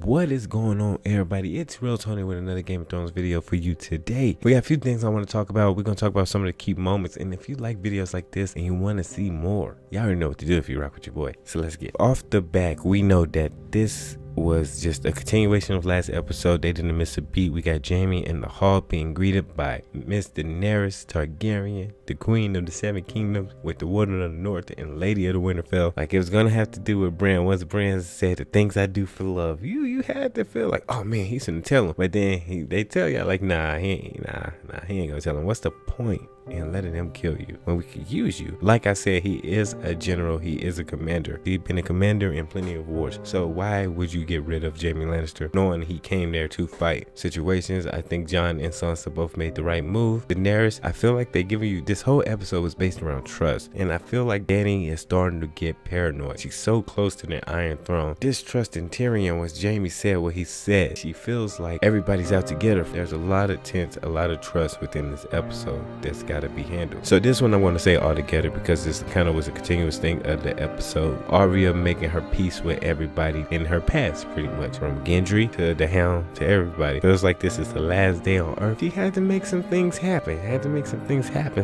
What is going on, everybody? It's Itzrealtony with another Game of Thrones video for you today. We got a few things I want to talk about. We're going to talk about some of the key moments, and if you like videos like this and you want to see more, y'all already know what to do if you rock with your boy. So let's get off the back. We know that this was just a continuation of last episode. They didn't miss a beat. We got Jaime in the hall being greeted by Miss Daenerys Targaryen, the queen of the Seven Kingdoms, with the Warden of the North and Lady of the Winterfell. Like, it was gonna have to do with Bran. Once Bran said the things I do for love, you had to feel like, oh man, he's gonna tell him. But then they tell y'all like, nah, he ain't gonna tell him. What's the point in letting him kill you when we could use you? Like I said, he is a general, he is a commander. He's been a commander in plenty of wars. So why would you get rid of Jaime Lannister knowing he came there to fight situations? I think Jon and Sansa both made the right move. Daenerys, I feel like they giving you, this whole episode was based around trust, and I feel like Dany is starting to get paranoid. She's so close to the Iron Throne. Distrusting Tyrion once Jaime said what he said. She feels like everybody's out to get her. There's a lot of tense, a lot of trust within this episode that's got to be handled. So this one I want to say all together because this kind of was a continuous thing of the episode. Arya making her peace with everybody in her past, pretty much, from Gendry to the Hound to everybody. Feels like this is the last day on Earth. She had to make some things happen.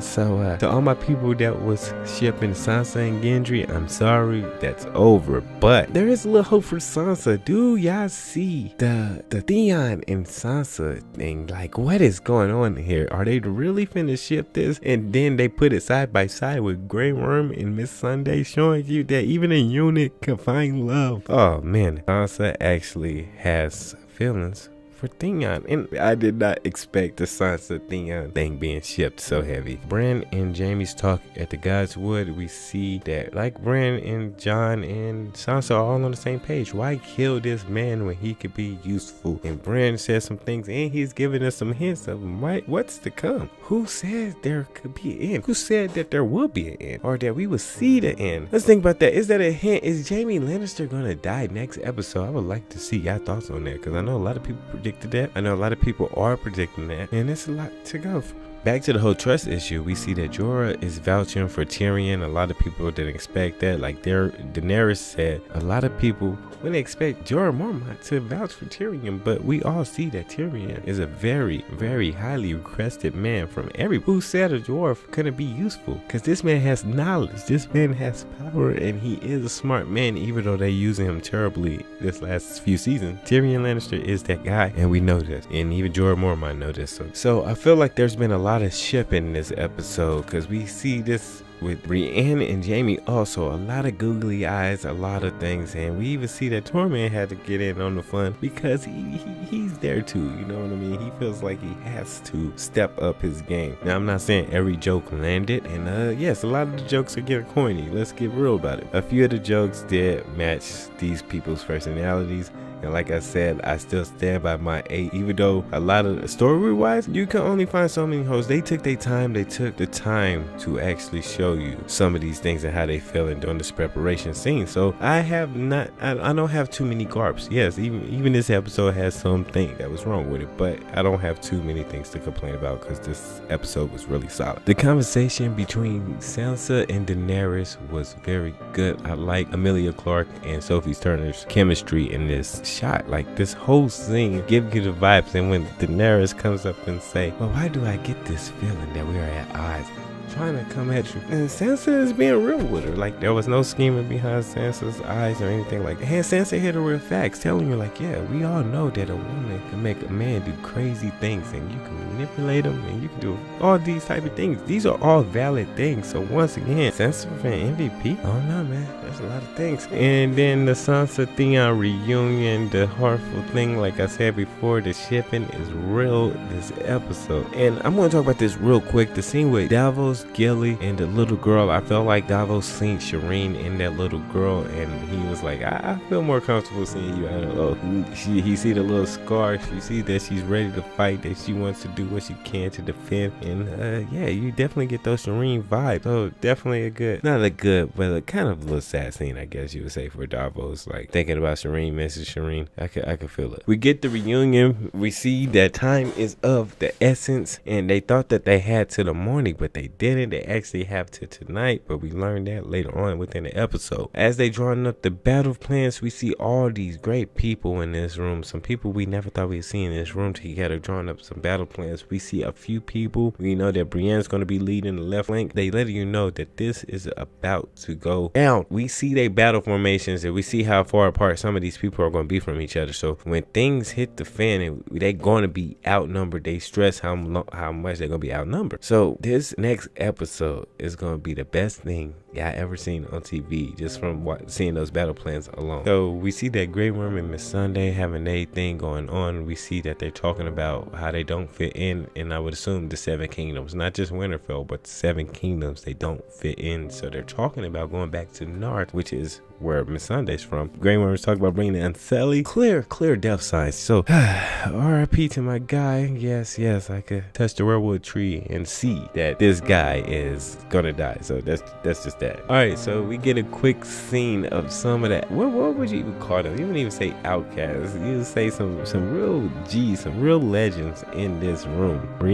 So to all my people that was shipping Sansa and Gendry, I'm sorry, that's over. But there is a little hope for Sansa. Do y'all see the Theon and Sansa thing? Like, what is going on here? Are they really finna ship this? And then they put it side by side with Grey Worm and Miss Sunday, showing you that even a unit can find love. Oh man, Sansa actually has feelings for Theon, and I did not expect the Sansa Theon thing being shipped so heavy. Bran and Jaime's talk at the God's Wood, we see that like Bran and Jon and Sansa are all on the same page. Why kill this man when he could be useful? And Bran says some things, and he's giving us some hints of what's to come. Who said there could be an end? Who said that there will be an end, or that we will see the end? Let's think about that. Is that a hint? Is Jaime Lannister gonna die next episode? I would like to see y'all thoughts on that, because I know a lot of people predicted that. I know a lot of people are predicting that, and it's a lot to go for. Back to the whole trust issue, we see that Jorah is vouching for Tyrion. A lot of people didn't expect that. Like Daenerys said, a lot of people wouldn't expect Jorah Mormont to vouch for Tyrion, but we all see that Tyrion is a very, very highly requested man from everyone. Who said a dwarf couldn't be useful? Because this man has knowledge, this man has power, and he is a smart man, even though they're using him terribly this last few seasons. Tyrion Lannister is that guy, and we know this, and even Jorah Mormont know this. So I feel like there's been a lot of shipping in this episode, because we see this with Brienne and Jaime also, a lot of googly eyes, a lot of things, and we even see that Tormund had to get in on the fun because he's there too, you know what I mean? He feels like he has to step up his game. Now, I'm not saying every joke landed, and yes, a lot of the jokes are getting corny, let's get real about it. A few of the jokes did match these people's personalities, and like I said, I still stand by my 8, even though a lot of story-wise, you can only find so many hoes. They took the time to actually show you some of these things and how they feeling during this preparation scene. So I don't have too many garps. Yes, even this episode has something that was wrong with it, but I don't have too many things to complain about because this episode was really solid. The conversation between Sansa and Daenerys was very good. I like Emilia Clarke and Sophie Turner's chemistry in this shot. Like, this whole scene gives you the vibes, and when Daenerys comes up and say, well, why do I get this feeling that we are at odds? Trying to come at you, and Sansa is being real with her. Like, there was no scheming behind Sansa's eyes or anything like that. And Sansa hit her with facts, telling you like, yeah, we all know that a woman can make a man do crazy things, and you can manipulate him, and you can do all these type of things. These are all valid things. So once again, Sansa for an MVP? I don't know, man. There's a lot of things. And then the Sansa Theon reunion, the heartful thing, like I said before, the shipping is real this episode. And I'm going to talk about this real quick. The scene with Davos, Gilly, and the little girl. I felt like Davos seen Shireen in that little girl, and he was like, I feel more comfortable seeing you. I don't know. He see the little scar. She see that she's ready to fight, that she wants to do what she can to defend. And yeah, you definitely get those Shireen vibes. So definitely not a good, but a kind of a little sad scene, I guess you would say, for Davos. Like, thinking about Shireen, Mrs. Shireen. I could feel it. We get the reunion. We see that time is of the essence, and they thought that they had to the morning, but they didn't. didn't. They actually have to tonight, but we learned that later on within the episode. As they drawing up the battle plans, we see all these great people in this room. Some people we never thought we'd see in this room together, drawing up some battle plans. We see a few people. We know that Brienne's going to be leading the left flank. They letting you know that this is about to go down. We see they battle formations, and we see how far apart some of these people are going to be from each other. So when things hit the fan and they're going to be outnumbered, they stress how much they're going to be outnumbered. So this next episode is going to be the best thing I ever seen on TV, just from seeing those battle plans alone. So we see that Grey Worm and Miss Sunday having a thing going on. We see that they're talking about how they don't fit in, and I would assume the 7 kingdoms, not just Winterfell, but the 7 kingdoms, they don't fit in. So they're talking about going back to North, which is where Miss Sunday's from. Grey Worm was talking about bringing the Unsullied. Clear death signs. So R.I.P. to my guy. Yes, I could touch the redwood tree and see that this guy is gonna die. So that's just that. All right, so we get a quick scene of some of that. What would you even call them? You wouldn't even say outcasts. You would say some real G's, some real legends in this room. Sir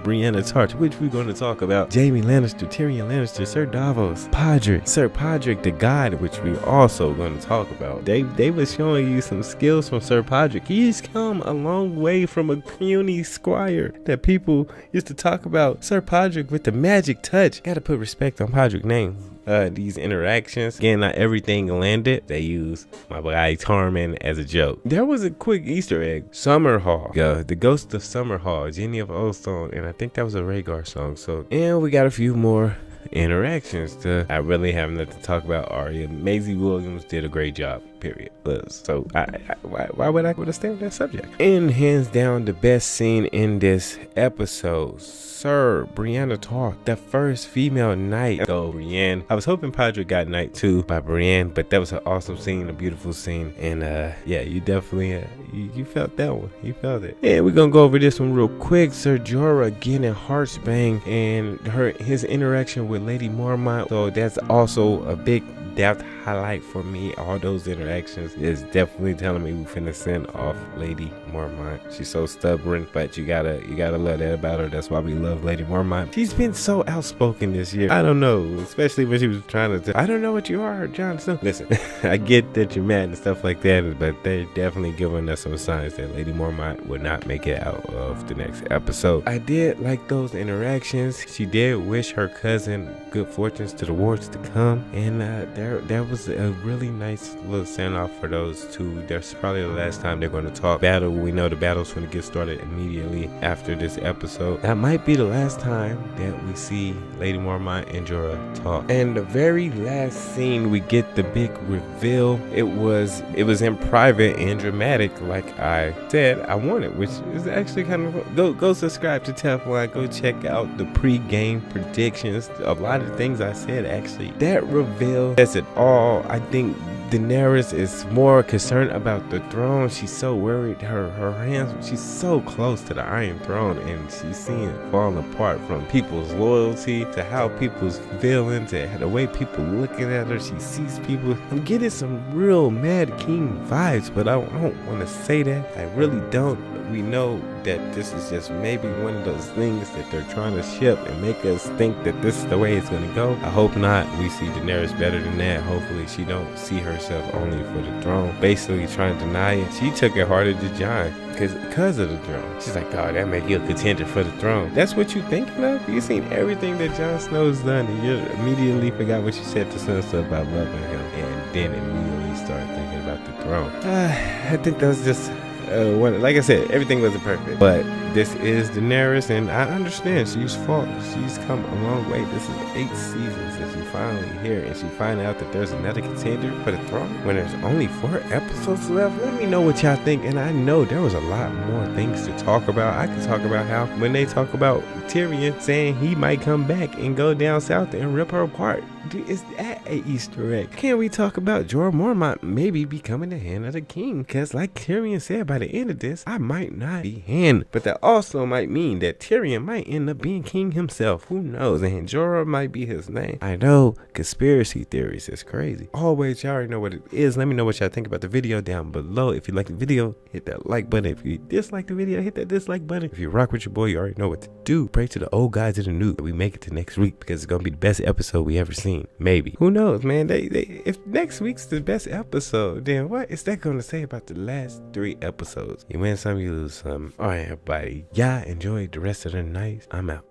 Brianna Tarth, which we're going to talk about. Jaime Lannister, Tyrion Lannister, Sir Davos, Sir Podrick the God, which we also going to talk about. They was showing you some skills from Sir Podrick. He's come a long way from a puny squire that people used to talk about. Sir Podrick with the magic touch. Gotta put respect on Podrick's name. These interactions, again, not everything landed. They used my guy Tormund as a joke. There was a quick Easter egg. Summerhall, the ghost of Summerhall, Jenny of Oldstone, and I think that was a Rhaegar song. So, and we got a few more interactions. I really have nothing to talk about. Arya, Maisie Williams did a great job, period. So why would I stay on that subject? And hands down, the best scene in this episode, Sir Brianna Tarth, the first female knight. So Brienne, I was hoping Podrick got knight too by Brienne, but that was an awesome scene, a beautiful scene. And yeah, you definitely you felt that one. You felt it. And we're gonna go over this one real quick. Ser Jorah getting Heartsbane and his interaction with Lady Mormont. So that's also a big depth highlight for me. All those interactions is definitely telling me we finna send off Lady Mormont. She's so stubborn, but you gotta love that about her. That's why we love Lady Mormont. She's been so outspoken this year. I don't know, especially when she was trying to I don't know what you are, Jon Snow. Listen, I get that you're mad and stuff like that, but they're definitely giving us some signs that Lady Mormont would not make it out of the next episode. I did like those interactions. She did wish her cousin good fortunes to the wars to come, and there was a really nice little send off for those two. That's probably the last time they're going to talk. Battle, we know the battle's going to get started immediately after this episode. That might be the last time that we see Lady Mormont and Jorah talk. And the very last scene, we get the big reveal. It was in private and dramatic, like I said I wanted, which is actually kind of go subscribe to Teflon. Go check out the pre-game predictions. A lot of things I said, actually, that reveal says it all. I think Daenerys is more concerned about the throne. She's so worried. Her hands, she's so close to the Iron Throne, and she's seeing it fall apart, from people's loyalty to how people's feeling to the way people looking at her. She sees people. I'm getting some real Mad King vibes, but I don't want to say that. I really don't. We know that this is just maybe one of those things that they're trying to ship and make us think that this is the way it's going to go. I hope not. We see Daenerys better than that. Hopefully she don't see herself only for the throne, basically trying to deny it. She took it harder to Jon because of the throne. She's like, oh, that make you a contender for the throne. That's what you thinking of? You seen everything that Jon Snow's done, and you immediately forgot what you said to Sansa about loving him, and then immediately start thinking about the throne. I think that was just like I said, everything wasn't perfect, but this is Daenerys, and I understand she's fought. She's come a long way. This is 8 seasons that she's finally here, and she find out that there's another contender for the throne when there's only 4 episodes left. Let me know what y'all think, and I know there was a lot more things to talk about. I could talk about how when they talk about Tyrion saying he might come back and go down south and rip her apart. Dude, is that a Easter egg? Can we talk about Jorah Mormont maybe becoming the hand of the king? Because like Tyrion said, by the end of this, I might not be hand. But that also might mean that Tyrion might end up being king himself. Who knows? And Jorah might be his name. I know, conspiracy theories is crazy. Always, y'all already know what it is. Let me know what y'all think about the video down below. If you like the video, hit that like button. If you dislike the video, hit that dislike button. If you rock with your boy, you already know what to do. Pray to the old guys of the new that we make it to next week, because it's gonna be the best episode we ever seen. Maybe. Who knows, man? If next week's the best episode, then what is that gonna say about the last 3 episodes? You win some, you lose some. All right, everybody. Y'all enjoy the rest of the night. I'm out.